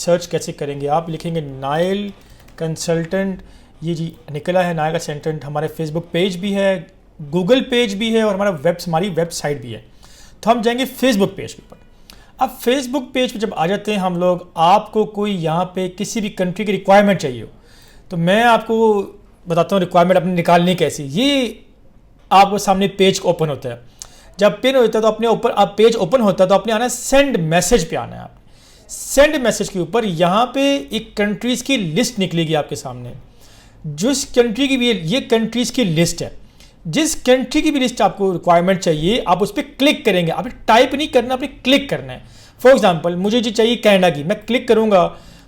Search कैसे करेंगे? आप लिखेंगे नाइल कंसल्टेंट, ये जी निकला है नाइल कंसल्टेंट। हमारे फेसबुक पेज भी है, गूगल पेज भी है और हमारी वेबसाइट भी है। तो हम जाएंगे फेसबुक पेज के ऊपर। अब फेसबुक पेज पे जब आ जाते हैं हम लोग, आपको कोई यहाँ पे किसी भी कंट्री की रिक्वायरमेंट चाहिए हो तो मैं आपको बताता हूँ रिक्वायरमेंट अपनी निकालनी कैसी। ये आपको सामने पेज ओपन होता है, जब पिन होता है तो अपने ऊपर आप पेज ओपन होता है तो अपने आना है सेंड मैसेज पे आना है। आप सेंड मैसेज के ऊपर यहाँ पे एक कंट्रीज़ की लिस्ट निकलेगी आपके सामने। जिस कंट्री की भी ये कंट्रीज़ की लिस्ट है, जिस कंट्री की भी लिस्ट आपको रिक्वायरमेंट चाहिए आप उस पर क्लिक करेंगे। आपने टाइप नहीं करना, आपने क्लिक करना है। फॉर एग्जांपल मुझे जो चाहिए कनाडा की, मैं क्लिक करूंगा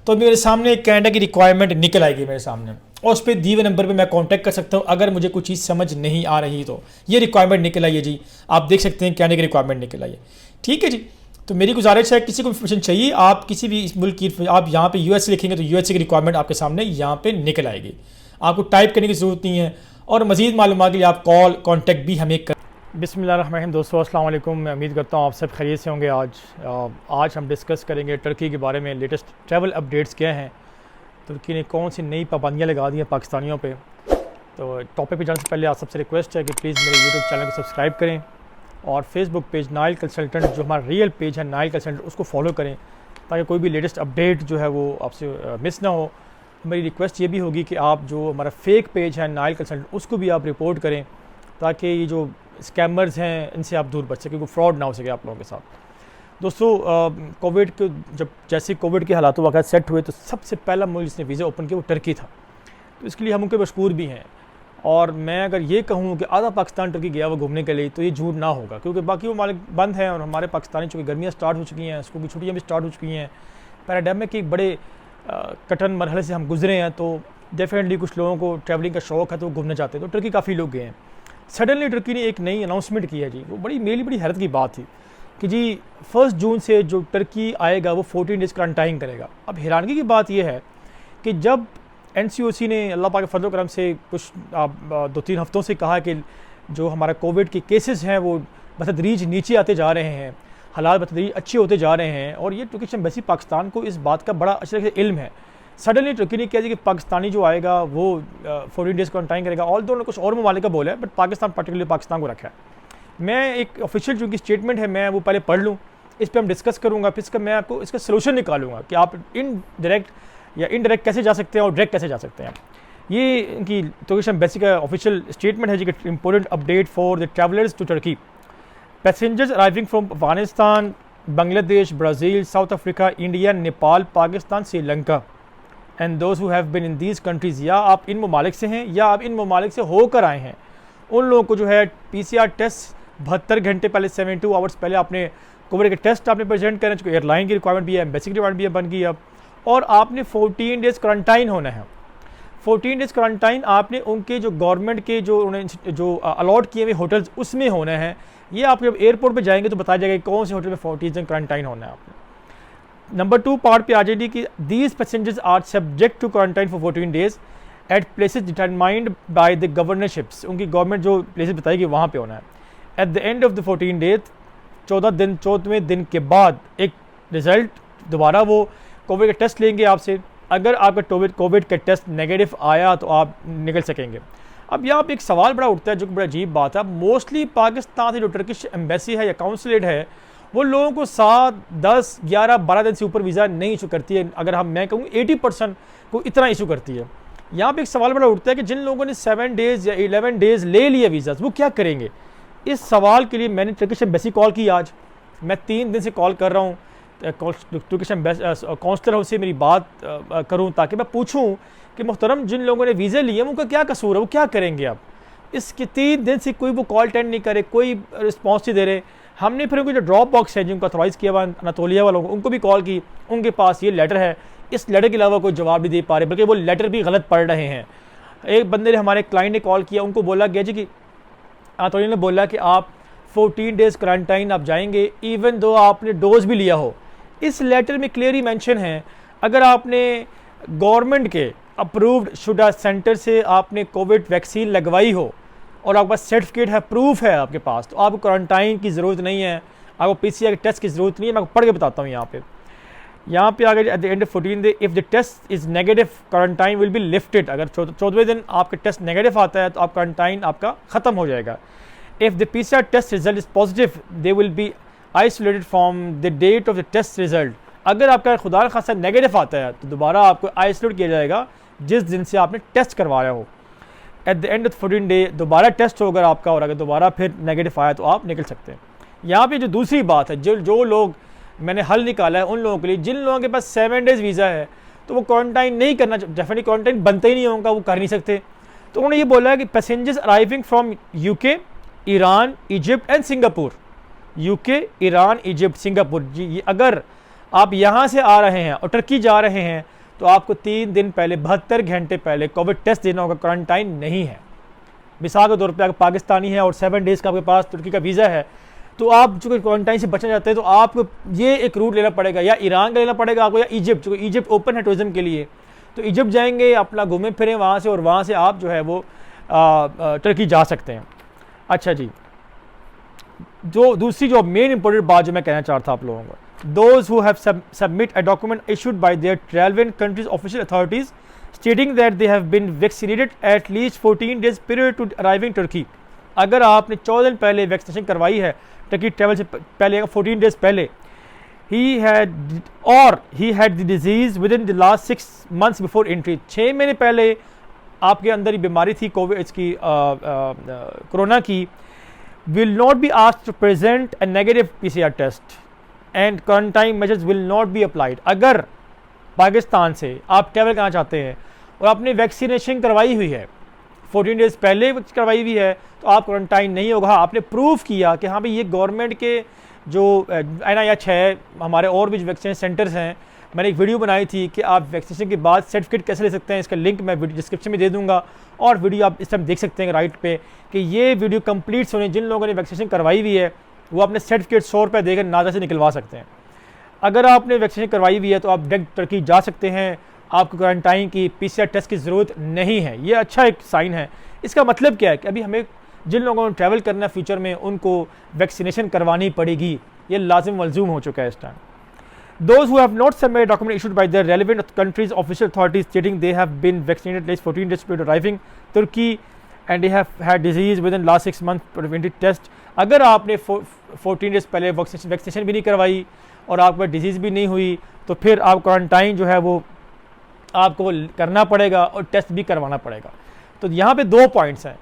तो मेरे सामने कनाडा की रिक्वायरमेंट निकल आएगी मेरे सामने, और उस पर दिए हुए नंबर पे मैं कांटेक्ट कर सकता हूँ अगर मुझे कोई चीज़ समझ नहीं आ रही तो। ये रिक्वायरमेंट निकल आई है जी, आप देख सकते हैं कनाडा की रिक्वायरमेंट निकल आई है। ठीक है जी, तो मेरी गुजारिश है किसी को इन्फॉर्मेशन चाहिए आप किसी भी इस मुल्क की, आप यहाँ पे यूएसए लिखेंगे तो यूएसए की रिक्वायरमेंट आपके सामने यहाँ पे निकल आएगी। आपको टाइप करने की ज़रूरत नहीं है, और मज़ीद मालूमात के लिए आप कॉल कॉन्टैक्ट भी हमें कर। बिस्मिल्लाहिर्रहमानिर्रहीम। दोस्तों अस्सलाम वालेकुम, मैं उम्मीद करता हूँ आप सब खैरियत से होंगे। आज हम डिस्कस करेंगे टर्की के बारे में। लेटेस्ट ट्रैवल अपडेट्स क्या हैं, तुर्की ने कौन सी नई पाबंदियाँ लगा दी हैं पाकिस्तानियों पे। तो टॉपिक पे जाने से पहले आप सबसे रिक्वेस्ट है कि प्लीज़ मेरे यूट्यूब चैनल को सब्सक्राइब करें और फेसबुक पेज नाइल कंसल्टेंट जो हमारा रियल पेज है नाइल कंसल्टेंट उसको फॉलो करें ताकि कोई भी लेटेस्ट अपडेट जो है वो आपसे मिस ना हो। मेरी रिक्वेस्ट ये भी होगी कि आप जो हमारा फेक पेज है नाइल कंसल्टेंट उसको भी आप रिपोर्ट करें ताकि ये जो स्कैमर्स हैं इनसे आप दूर बच सकें, कोई फ्रॉड ना हो सके आप लोगों के साथ। दोस्तों कोविड के जैसे कोविड के हालात वाक़ सेट हुए तो सबसे पहला मुल्क जिसने वीज़ा ओपन किया वो टर्की था। तो इसके लिए हम उनके मशकूर भी हैं, और मैं अगर ये कहूँ कि आधा पाकिस्तान टर्की गया वो घूमने के लिए तो ये झूठ ना होगा, क्योंकि बाकी वो मालिक बंद हैं और हमारे पाकिस्तानी चूँकि गर्मियाँ स्टार्ट हो चुकी हैं, स्कूल की छुट्टियाँ भी स्टार्ट हो चुकी हैं, पैराडेमिक के बड़े कठिन मरहले से हम गुजरे हैं, तो डेफिनेटली कुछ लोगों को ट्रैवलिंग का शौक़ है तो वो घूमना चाहते हैं। तो टर्की काफ़ी लोग गए हैं। सडनली टर्की ने एक नई अनाउंसमेंट की है जी, वो बड़ी हैरत की बात थी कि जी 1 जून से जो टर्की आएगा वो 14 डेज़ क्वारंटाइन करेगा। अब हैरानगी की बात यह है कि जब NCOC ने अल्लाह पाक के फजल करम से कुछ 2-3 हफ्तों से कहा कि जो हमारा कोविड के केसेस हैं वो बतदरीज नीचे आते जा रहे हैं, हालात बतदरीज अच्छे होते जा रहे हैं, और ये टर्किश एम्बेसी पाकिस्तान को इस बात का बड़ा अच्छे से इल्म है। सडनली टर्की ने कहा कि पाकिस्तानी जो आएगा वो 14 डेज़ क्वारंटाइन करेगा। ऑल दो कुछ और ममालिक का बोला है, बट पाकिस्तान पर्टिकुलरली पाकिस्तान को रखा है। मैं एक ऑफिशियल जो की स्टेटमेंट है मैं वो पहले पढ़ लूँ, इस पर हम डिस्कस करूँगा, फिर इसका मैं आपको इसका सलूशन निकालूंगा कि आप इनडायरेक्ट कैसे जा सकते हैं और डायरेक्ट कैसे जा सकते हैं। ये इनकी टर्किश एम्बेसी का ऑफिशियल स्टेटमेंट है जी कि important update for the travellers to Turkey, passengers arriving from Afghanistan, Bangladesh, Brazil, South Africa, India, Nepal, Pakistan, Sri Lanka and those who have been in these countries. या आप इन ममालिक से हैं या आप इन ममालिक से होकर आए हैं, उन लोगों को जो है PCR टेस्ट 72 घंटे पहले 72 आवर्स पहले आपने कोविड के टेस्ट आपने प्रेजेंट करना चाहिए। एयरलाइन की रिक्वायरमेंट भी है, एम्बेसी की रिक्वायरमेंट भी है, बन गई अब। और आपने 14 डेज़ क्वारंटाइन होना है। 14 डेज़ क्वारंटाइन आपने उनके जो गवर्नमेंट के जो उन्हें जो अलॉट किए हुए होटल्स उसमें होना है। ये आप जब एयरपोर्ट पे जाएंगे तो बताया जाएगा कौन से होटल में 14 दिन क्वारंटाइन होना है आपने। नंबर 2 पार्ट पे आ जाएगी कि these passengers are subject to quarantine for 14 days at places determined by the governorships. उनकी गवर्नमेंट जो प्लेसेस बताएगी वहाँ पे होना है। At the end of the 14 days 14वें दिन के बाद एक रिज़ल्ट दोबारा वो कोविड का टेस्ट लेंगे आपसे। अगर आपका कोविड का टेस्ट नेगेटिव आया तो आप निकल सकेंगे। अब यहाँ पे एक सवाल बड़ा उठता है जो कि बड़ा अजीब बात है। मोस्टली पाकिस्तान से जो टर्किश एम्बेसी है या काउंसलेट है वो लोगों को 7, 10, 11, 12 दिन से ऊपर वीज़ा नहीं इशू करती है। अगर मैं कहूँ 80% को इतना इशू करती है। यहाँ पे एक सवाल बड़ा उठता है कि जिन लोगों ने 7 डेज़ या 11 डेज़ ले लिए वीज़ा वो क्या करेंगे। इस सवाल के लिए मैंने टर्किश एम्बेसी कॉल की। आज मैं 3 दिन से कॉल कर रहा हूँ टर्किश काउंसलर से मेरी बात करूँ ताकि मैं पूछूँ कि मुहतरम जिन लोगों ने वीज़े लिए उनका क्या कसूर है, वो क्या करेंगे। अब इसके 3 दिन से कोई वो कॉल अटेंड नहीं करे, कोई रिस्पॉन्स नहीं दे रहे। हमने फिर उनके जो ड्रॉप बॉक्स है जिनको अथोराइज़ किया हुआ अनातोलिया वालों को उनको भी कॉल की, उनके पास ये लेटर है, इस लेटर के अलावा कोई जवाब नहीं दे पा रहे, बल्कि वो लेटर भी गलत पढ़ रहे हैं। एक बंदे ने हमारे क्लाइंट ने कॉल किया, उनको बोला गया जी कि अनातोलिया ने बोला कि आप 14 डेज़ क्वारंटाइन आप जाएंगे इवन दो आपने डोज भी लिया हो। इस लेटर में क्लियरली मेंशन है अगर आपने गवर्नमेंट के अप्रूव्ड शुदा सेंटर से आपने कोविड वैक्सीन लगवाई हो और आपके पास सर्टिफिकेट है, प्रूफ है आपके पास, तो आपको क्वारंटाइन की ज़रूरत नहीं है, आपको PCR के टेस्ट की ज़रूरत नहीं है। मैं आपको पढ़ के बताता हूँ यहाँ पे। यहाँ पे आगे at the end of 14 day if the test is negative quarantine will be lifted. अगर 14वें दिन आपका टेस्ट नेगेटिव आता है तो आप क्वारंटाइन आपका ख़त्म हो जाएगा। If the PCR test result is positive they will be isolated from the date of the test result. अगर आपका खुदा न खासा नेगेटिव आता है तो दोबारा आपको आइसोलेट किया जाएगा जिस दिन से आपने टेस्ट करवाया हो। Eight the end of 14 day दोबारा टेस्ट होगा आपका, और अगर दोबारा फिर नेगेटिव आया तो आप निकल सकते हैं। यहाँ पे जो दूसरी बात है, जो लोग मैंने हल निकाला है उन लोगों के लिए जिन लोगों के पास 7 डेज़ वीज़ा है तो वो क्वारंटाइन नहीं करना, डेफिनेटली क्वारंटाइन बनता ही नहीं होगा, वो कर नहीं सकते। तो उन्होंने ये बोला है कि passengers arriving from UK, Iran, Egypt and Singapore. UK, Iran, Egypt, Singapore जी, अगर आप यहाँ से आ रहे हैं और टर्की जा रहे हैं तो आपको 3 दिन पहले 72 घंटे पहले कोविड टेस्ट देना होगा, क्वारंटाइन नहीं है। मिसाल के तौर पर अगर पाकिस्तानी है और 7 डेज़ का आपके पास तुर्की का वीज़ा है तो आप जो क्वारंटाइन से बचना चाहते हैं तो आपको ये एक रूट लेना पड़ेगा, या ईरान का लेना पड़ेगा आपको, या इजिप्ट, जो इजिप्ट ओपन है टूरिज्म के लिए, तो इजिप्ट जाएंगे, अपना घूमें फिरें वहाँ से, और वहाँ से आप जो है वो टर्की जा सकते हैं। अच्छा जी, जो दूसरी जो मेन इंपॉर्टेंट बात जो मैं कहना चाहता था आप लोगों को, those who have submit a document issued by their relevant countries official authorities stating that they have been vaccinated at least 14 days prior to arriving Turkey। अगर आपने 14 दिन पहले वैक्सीनेशन करवाई है टर्की ट्रैवल से पहले, 14 डेज पहले, he had the disease within the last 6 months before entry, 6 महीने पहले आपके अंदर ही बीमारी थी कोविड इसकी कोरोना की, will not be asked to present a negative PCR test and quarantine measures will not be applied। अगर पाकिस्तान से आप ट्रैवल करना चाहते हैं और आपने वैक्सीनेशन करवाई हुई है, 14 डेज़ पहले करवाई हुई है, तो आप क्वारंटाइन नहीं होगा। आपने प्रूफ किया कि हाँ भाई ये गवर्नमेंट के जो NIH है, हमारे और भी वैक्सीनेशन सेंटर्स हैं, मैंने एक वीडियो बनाई थी कि आप वैक्सीनेशन के बाद सर्टिफिकेट कैसे ले सकते हैं, इसका लिंक मैं वीडियो डिस्क्रिप्शन में दे दूंगा, और वीडियो आप इस टाइम देख सकते हैं राइट पे कि ये वीडियो कंप्लीट होने, जिन लोगों ने वैक्सीनेशन करवाई हुई है वो अपने सर्टिफिकेट 100 रुपये देकर नाजा से निकलवा सकते हैं। अगर आपने वैक्सीनेशन करवाई हुई है तो आप डायरेक्ट टर्की जा सकते हैं, आपको क्वारंटाइन की PCR टेस्ट की ज़रूरत नहीं है। ये अच्छा एक साइन है। इसका मतलब क्या है कि अभी हमें जिन लोगों ने ट्रैवल करना है फ्यूचर में उनको वैक्सीनेशन करवानी पड़ेगी, ये लाजिम मलजूम हो चुका है इस time. Those who have not submitted a document issued by their relevant countries' official authorities stating they have been vaccinated at least 14 days prior to arriving Turkey and they have had disease within last 6 months preventive test। अगर आपने 14 days पहले vaccination भी नहीं करवाई और आपको disease भी नहीं हुई तो फिर आप क्वारंटाइन जो है वो आपको करना पड़ेगा और टेस्ट भी करवाना पड़ेगा। तो यहाँ पे 2 पॉइंट्स हैं,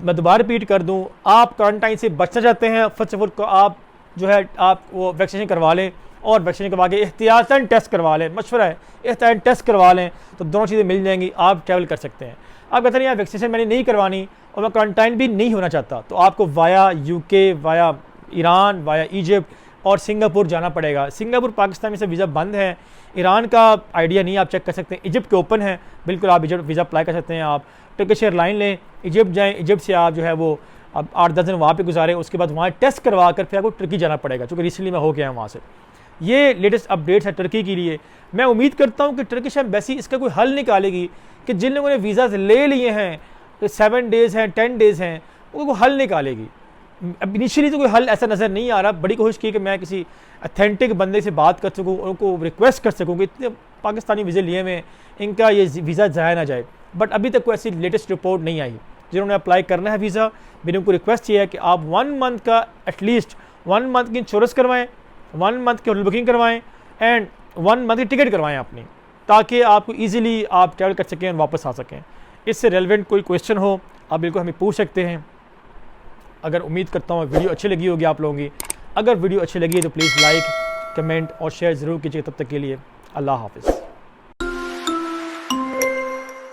मैं दोबारा रिपीट कर दूँ। आप क्वारंटाइन से बचना चाहते हैं, फर्स्ट ऑफ ऑल को आप जो है आप वो वैक्सीनेशन करवा लें, और वैक्सीनेशन करवा के एहतियातन टेस्ट करवा लें, मशवरा है एहतियातन टेस्ट करवा लें, तो दोनों चीज़ें मिल जाएंगी, आप ट्रैवल कर सकते हैं। आप कहते हैं यार वैक्सीनेशन मैंने नहीं करवानी और मैं क्वारंटाइन भी नहीं होना चाहता, तो आपको via UK, via Iran, via Egypt और सिंगापुर जाना पड़ेगा। सिंगापुर पाकिस्तान में से वीज़ा बंद है, ईरान का आइडिया नहीं, आप चेक कर सकते हैं। इजिप्ट के ओपन है, बिल्कुल आप इजिप्ट वीज़ा अप्लाई कर सकते हैं। आप टर्किश एयरलाइन लें, इजिप्ट जाएँ, इजिप्ट से आप जो है वो अब 8-10 दिन वहाँ पे गुजारें, उसके बाद वहाँ टेस्ट करवा कर फिर आपको टर्की जाना पड़ेगा, क्योंकि रिसेंटली मैं हो गया हूँ वहाँ से। ये लेटेस्ट अपडेट्स है टर्की के लिए। मैं उम्मीद करता हूँ कि टर्किश एम्बेसी इसका कोई हल निकालेगी कि जिन लोगों ने वीज़ाज ले लिए हैं, तो 7 डेज़ हैं, 10 डेज़ हैं, उनको हल निकालेगी। अब इनिशियली तो कोई हल ऐसा नज़र नहीं आ रहा। बड़ी कोशिश की कि मैं किसी अथेंटिक बंदे से बात कर सकूँ, उनको रिक्वेस्ट कर सकूँ कि इतने पाकिस्तानी वीज़े लिए हुए इनका ये वीज़ा ज़ाया ना जाए, बट अभी तक कोई ऐसी लेटेस्ट रिपोर्ट नहीं आई। जिन्होंने अप्लाई करना है वीज़ा, मैंने उनको रिक्वेस्ट किया है कि आप 1 मंथ का एटलीस्ट 1 मंथ की इंश्योरेंस करवाएं, 1 मंथ की होटल बुकिंग करवाएं एंड 1 मंथ की टिकट करवाएं अपनी, ताकि आपको ईजिली आप ट्रैवल कर सकें और वापस आ सकें। इससे रेलेवेंट कोई क्वेश्चन हो आप बिल्कुल हमें पूछ सकते हैं। अगर उम्मीद करता हूँ वीडियो अच्छी लगी होगी आप लोगों की। अगर वीडियो अच्छी लगी है तो प्लीज़ लाइक, कमेंट और शेयर ज़रूर कीजिए। तब तक के लिए अल्लाह हाफ़िज़।